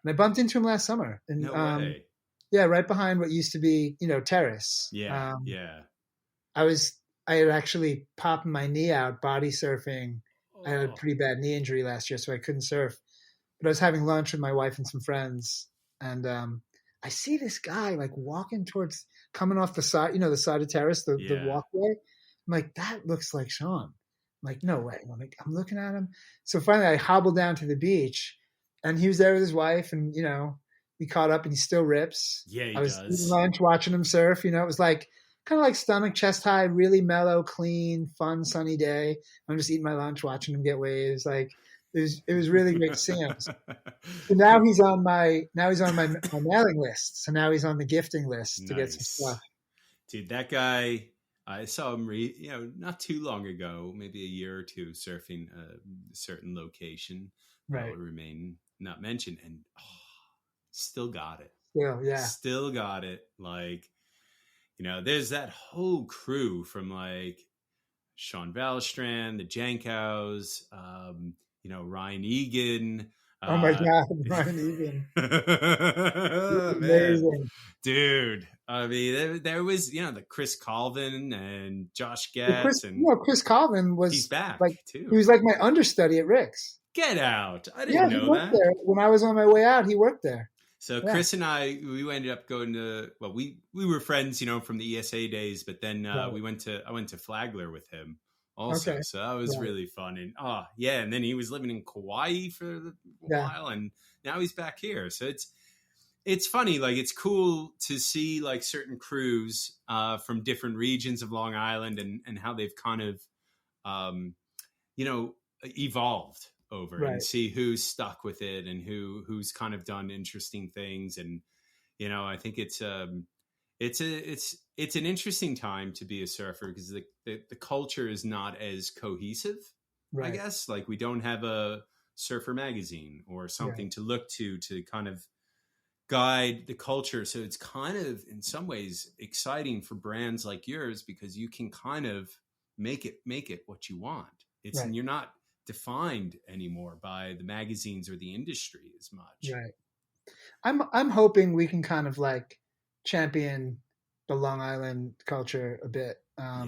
And I bumped into him last summer. And, No way. yeah, right behind what used to be, Terrace. Yeah, yeah. I had actually popped my knee out body surfing. I had a Oh. pretty bad knee injury last year, so I couldn't surf. But I was having lunch with my wife and some friends, and I see this guy like walking towards, coming off the side, the side of Terrace, the walkway. I'm like, that looks like Sean. I'm like, no way. I'm looking at him. So finally I hobbled down to the beach, and he was there with his wife, and, we caught up, and he still rips. Yeah, he I was does. eating lunch, watching him surf. It was like kind of like stomach, chest high, really mellow, clean, fun, sunny day. I'm just eating my lunch, watching him get waves. Like it was really great to see him. So now he's on my mailing list. So now he's on the gifting list to get some stuff. Dude, that guy, I saw him, not too long ago, maybe a year or two, surfing a certain location. Right. That will remain not mentioned, and still got it. Yeah. Still got it. Like, there's that whole crew from like Sean Valstrand, the Jankows, Ryan Egan. Oh my God, Ryan Egan. Amazing. Dude. I mean, there was, the Chris Colvin and Josh Getz. Chris Colvin he's back too. He was like my understudy at Rick's. Get out. I didn't know that. There. When I was on my way out, he worked there. So Chris and I, we ended up going to, we were friends, from the ESA days, but then I went to Flagler with him also. Okay. So that was really fun. And and then he was living in Kauai for a while, and now he's back here. So it's funny, like it's cool to see like certain crews from different regions of Long Island and how they've kind of, evolved over and see who's stuck with it and who's kind of done interesting things. And, I think it's an interesting time to be a surfer because the culture is not as cohesive, I guess. Like we don't have a surfer magazine or something to look to kind of guide the culture. So it's kind of, in some ways, exciting for brands like yours because you can kind of make it what you want. And you're not defined anymore by the magazines or the industry as much. Right. I'm hoping we can kind of like champion the Long Island culture a bit. I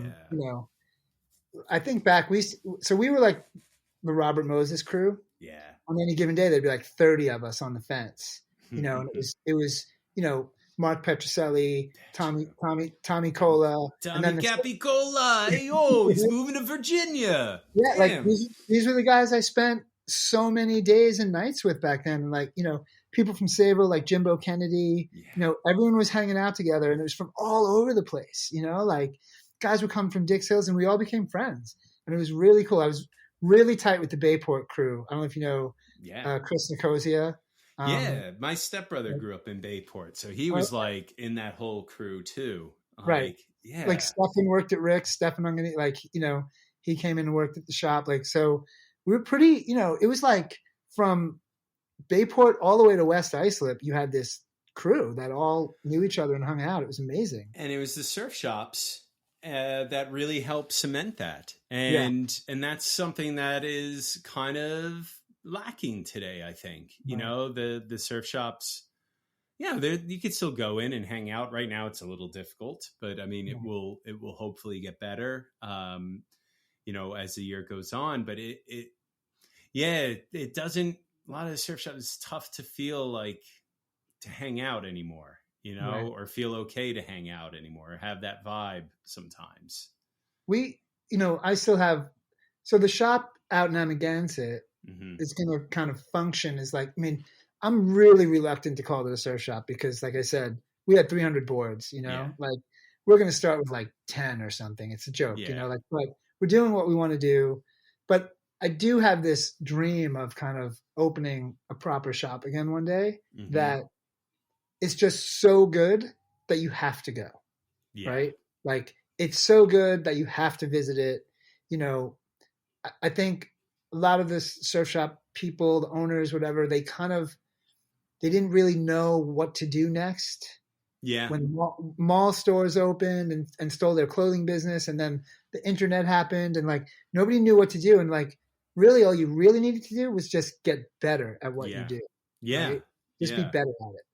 think back we were like the Robert Moses crew. Yeah. On any given day, there'd be like 30 of us on the fence. And it was Mark Petroselli, Tommy Cola. Tommy Capicola. Hey, he's moving to Virginia. Yeah, like these were the guys I spent so many days and nights with back then. And like, people from Sable, like Jimbo Kennedy, everyone was hanging out together and it was from all over the place, like guys would come from Dix Hills and we all became friends. And it was really cool. I was really tight with the Bayport crew. I don't know if you know Chris Nicosia. My stepbrother grew up in Bayport, so he was like in that whole crew too. Like Stefan worked at Rick's. Stefan, he came in and worked at the shop. Like, so we were pretty, it was like from Bayport all the way to West Islip, you had this crew that all knew each other and hung out. It was amazing. And it was the surf shops that really helped cement that. And that's something that is kind of lacking today, I think. The surf shops, you could still go in and hang out. Right now it's a little difficult, but I mean it will hopefully get better as the year goes on. But it doesn't, a lot of the surf shops, it's tough to feel like to hang out anymore, or feel okay to hang out anymore, or have that vibe sometimes. I still have, so the shop out in Amagansett, it's going to kind of function as like, I'm really reluctant to call it a surf shop because, like I said, we had 300 boards, like we're going to start with like 10 or something. It's a joke, but we're doing what we want to do. But I do have this dream of kind of opening a proper shop again one day that it's just so good that you have to go, right? Like it's so good that you have to visit it. I think a lot of the surf shop people, the owners, whatever, they didn't really know what to do next. Yeah. When mall stores opened and stole their clothing business, and then the internet happened, and like nobody knew what to do. And like really all you really needed to do was just get better at what you do. Yeah. Right? Just be better at it.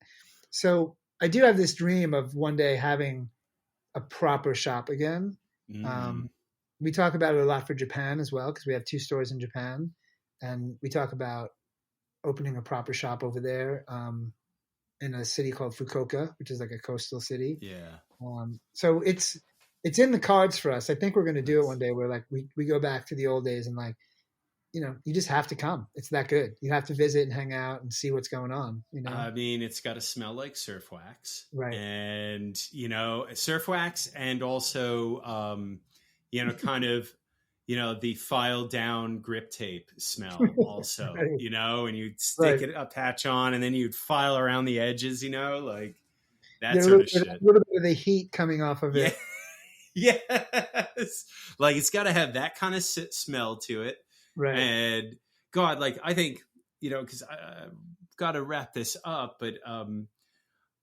So I do have this dream of one day having a proper shop again. We talk about it a lot for Japan as well, because we have 2 stores in Japan, and we talk about opening a proper shop over there in a city called Fukuoka, which is like a coastal city. Yeah. So it's in the cards for us. I think we're going to do it one day where like we go back to the old days and like, you know, you just have to come. It's that good. You have to visit and hang out and see what's going on. You know, I mean, it's got to smell like surf wax, right? And you know, surf wax, and also, you know, kind of, you know, the filed down grip tape smell, also, right. You know, and you'd stick a patch on, and then you'd file around the edges, you know, like that sort of shit. A little bit of the heat coming off of it. Yes, like it's got to have that kind of smell to it. Right. And God, like, I think, you know, because I've got to wrap this up, but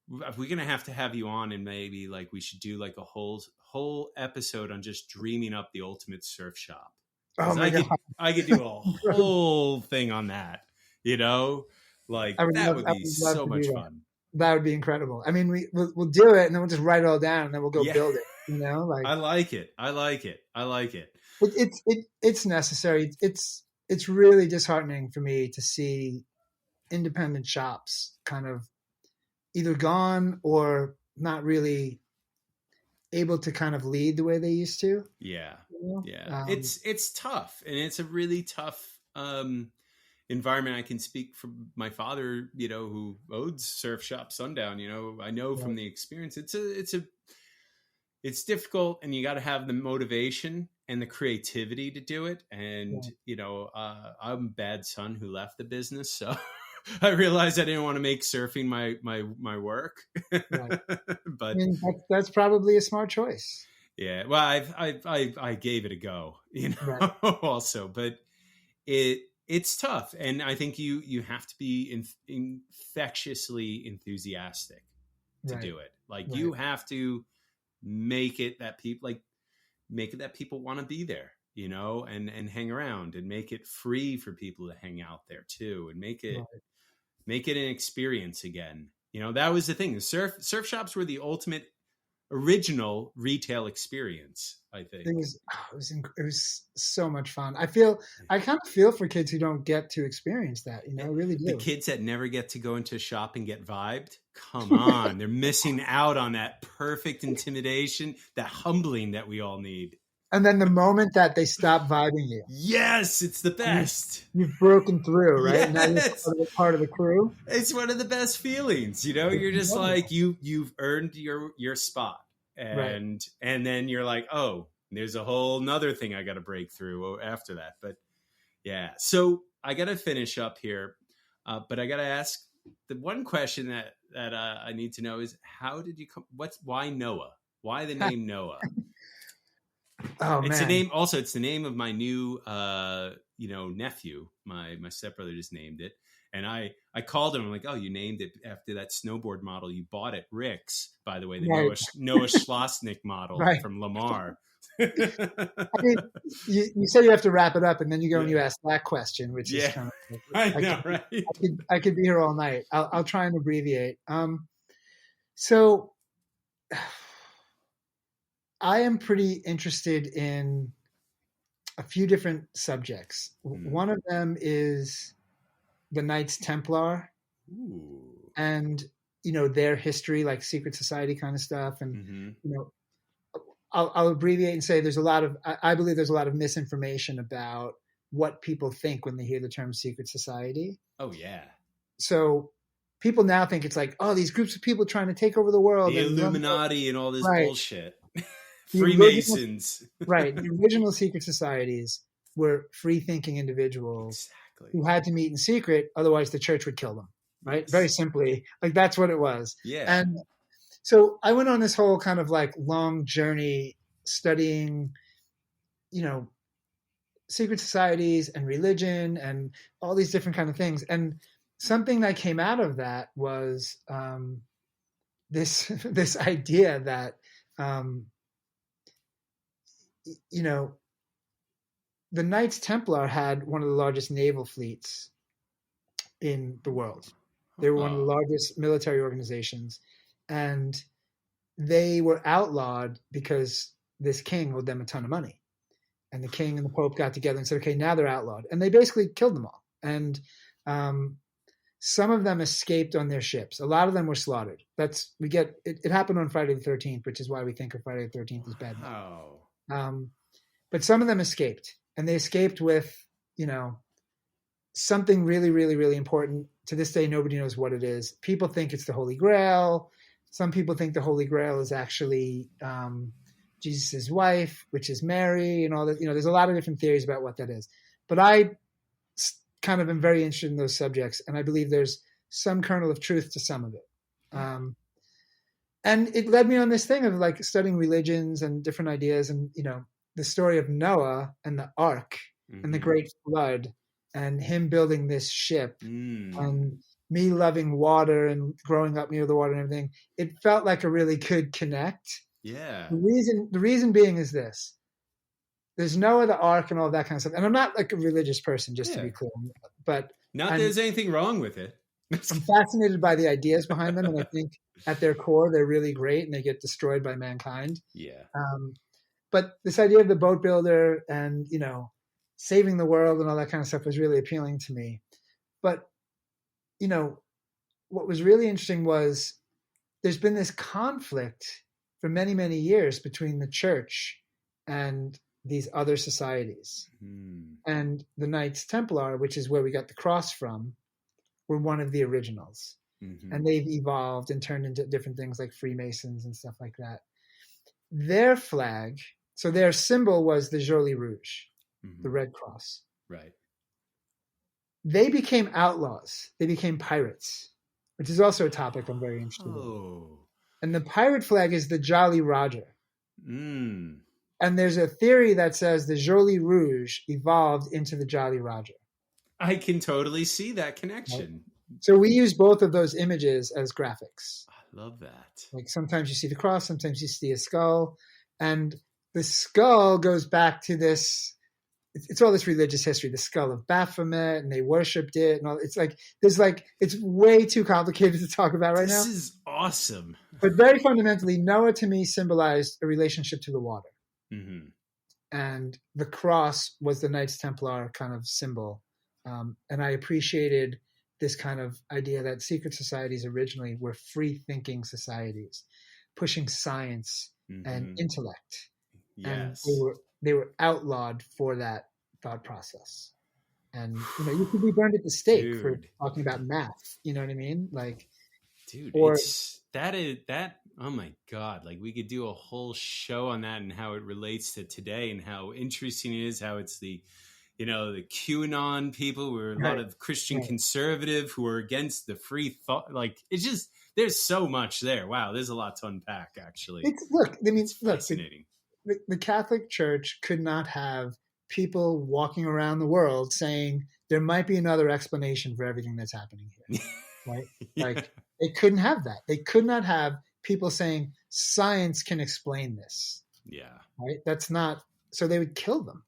we're going to have you on, and maybe like we should do like a whole episode on just dreaming up the ultimate surf shop. Oh my God. I could do a whole thing on that, you know, like that would be so much fun. That would be incredible. I mean, we'll do it, and then we'll just write it all down, and then we'll go build it. You know, like I like it. It's necessary. It's really disheartening for me to see independent shops kind of either gone or not really able to kind of lead the way they used to. Yeah. You know? Yeah. It's tough, and it's a really tough environment. I can speak for my father, you know, who owns Surf Shop Sundown. You know, I know from the experience, it's difficult, and you got to have the motivation and the creativity to do it. And, you know, I'm a bad son who left the business. So I realized I didn't want to make surfing my work, right. But I mean, that's probably a smart choice. Yeah. Well, I gave it a go, you know, also, but it's tough. And I think you have to be infectiously enthusiastic to do it. Like you have to make it that people want to be there, you know, and hang around, and make it free for people to hang out there too, and make it an experience again. You know, that was the thing. The surf shops were the ultimate original retail experience, I think. It was so much fun. I kind of feel for kids who don't get to experience that, you know, I really do. The kids that never get to go into a shop and get vibed, come on. They're missing out on that perfect intimidation, that humbling that we all need. And then the moment that they stop vibing you. Yes, it's the best. You've broken through, right? Yes. Now you're part of the crew. It's one of the best feelings, you know. You're just like you've earned your spot, and then you're like, oh, there's a whole nother thing I got to break through after that. But yeah, so I got to finish up here, but I got to ask the one question that I need to know is, how did you come? Why Noah? Why the name Noah? Oh, it's man. the name. Also, it's the name of my new, nephew. My stepbrother just named it, and I called him. I'm like, oh, you named it after that snowboard model you bought at Rick's, by the way, the Noah Schlossnick model from Lamar. I mean, you say you have to wrap it up, and then you go and you ask that question, which is kind of like, I know, right? I could be here all night. I'll try and abbreviate. So I am pretty interested in a few different subjects. One of them is the Knights Templar. Ooh. And, you know, their history, like secret society kind of stuff. And, you know, I'll abbreviate and say I believe there's a lot of misinformation about what people think when they hear the term secret society. Oh, yeah. So people now think it's like, oh, these groups of people trying to take over the world. The Illuminati and all this bullshit. Freemasons. Right. The original secret societies were free-thinking individuals who had to meet in secret, otherwise the church would kill them. Right? Yes. Very simply. Like, that's what it was. Yeah. And so I went on this whole kind of like long journey studying, you know, secret societies and religion and all these different kind of things. And something that came out of that was this idea that you know, the Knights Templar had one of the largest naval fleets in the world. They were one of the largest military organizations, and they were outlawed because this king owed them a ton of money. And the king and the pope got together and said, okay, now they're outlawed. And they basically killed them all. And some of them escaped on their ships. A lot of them were slaughtered. It happened on Friday the 13th, which is why we think of Friday the 13th as bad. But some of them escaped. And they escaped with, something really, really, really important. To this day, nobody knows what it is. People think it's the Holy Grail. Some people think the Holy Grail is actually Jesus' wife, which is Mary, and all that. There's a lot of different theories about what that is. But I kind of am very interested in those subjects, and I believe there's some kernel of truth to some of it. And it led me on this thing of like studying religions and different ideas, and the story of Noah and the ark and the great flood and him building this ship and me loving water and growing up near the water and everything. It felt like a really good connect. Yeah. The reason being is this. There's Noah, the ark, and all that kind of stuff. And I'm not like a religious person, just to be clear. But not that there's anything wrong with it. I'm fascinated by the ideas behind them. And I think at their core, they're really great and they get destroyed by mankind. Yeah. But this idea of the boat builder and, saving the world and all that kind of stuff was really appealing to me. But, what was really interesting was there's been this conflict for many, many years between the church and these other societies. And the Knights Templar, which is where we got the cross from, were one of the originals. And they've evolved and turned into different things like Freemasons and stuff like that. Their flag, so their symbol was the Jolie Rouge, the Red Cross. Right. They became outlaws. They became pirates, which is also a topic I'm very interested in. And the pirate flag is the Jolly Roger. And there's a theory that says the Jolie Rouge evolved into the Jolly Roger. I can totally see that connection. Right? So we use both of those images as graphics. I love that. Like sometimes you see the cross, sometimes you see a skull. And the skull goes back to this, it's all this religious history, the skull of Baphomet, and they worshipped it. And all. It's way too complicated to talk about right now. This is awesome. But very fundamentally, Noah to me symbolized a relationship to the water. And the cross was the Knights Templar kind of symbol. And I appreciated this kind of idea that secret societies originally were free-thinking societies, pushing science and intellect. Yes. And they were outlawed for that thought process. And you could be burned at the stake for talking about math. You know what I mean? Like, dude, or that. Oh my God! Like we could do a whole show on that and how it relates to today and how interesting it is. How it's the QAnon people were a lot of Christian conservative who are against the free thought. Like it's just there's so much there. Wow, there's a lot to unpack. Actually, it's fascinating. The Catholic Church could not have people walking around the world saying there might be another explanation for everything that's happening here, right? Like they couldn't have that. They could not have people saying science can explain this. Yeah. Right. That's not. So they would kill them.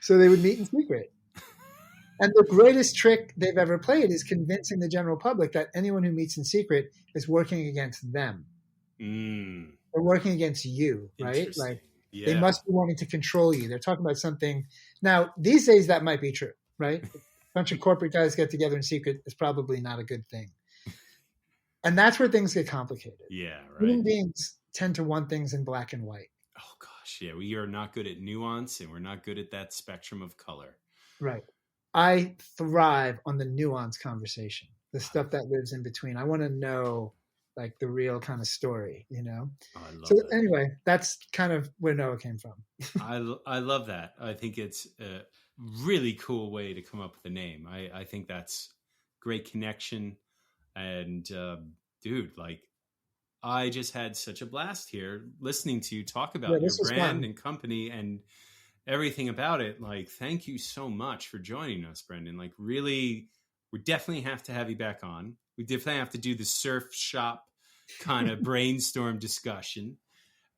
So they would meet in secret. And the greatest trick they've ever played is convincing the general public that anyone who meets in secret is working against them. They're working against you, right? Like they must be wanting to control you. They're talking about something. Now, these days that might be true, right? A bunch of corporate guys get together in secret is probably not a good thing. And that's where things get complicated. Yeah, right. Human beings tend to want things in black and white. Oh, gosh. Yeah, we are not good at nuance and we're not good at that spectrum of color. Right. I thrive on the nuance conversation, the stuff that lives in between. I want to know like the real kind of story, Oh, I love so that. Anyway, that's kind of where Noah came from. I love that. I think it's a really cool way to come up with a name. I think that's great connection. And dude, like I just had such a blast here listening to you talk about your brand and company and everything about it. Like, thank you so much for joining us, Brendon. Like really, we definitely have to have you back on. We definitely have to do the surf shop kind of brainstorm discussion.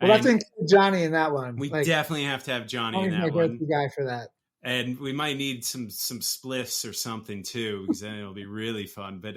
Well, I think Johnny in that one. We definitely have to have Johnny in that one. He's my go-to guy for that. And we might need some spliffs or something too, because then it'll be really fun. But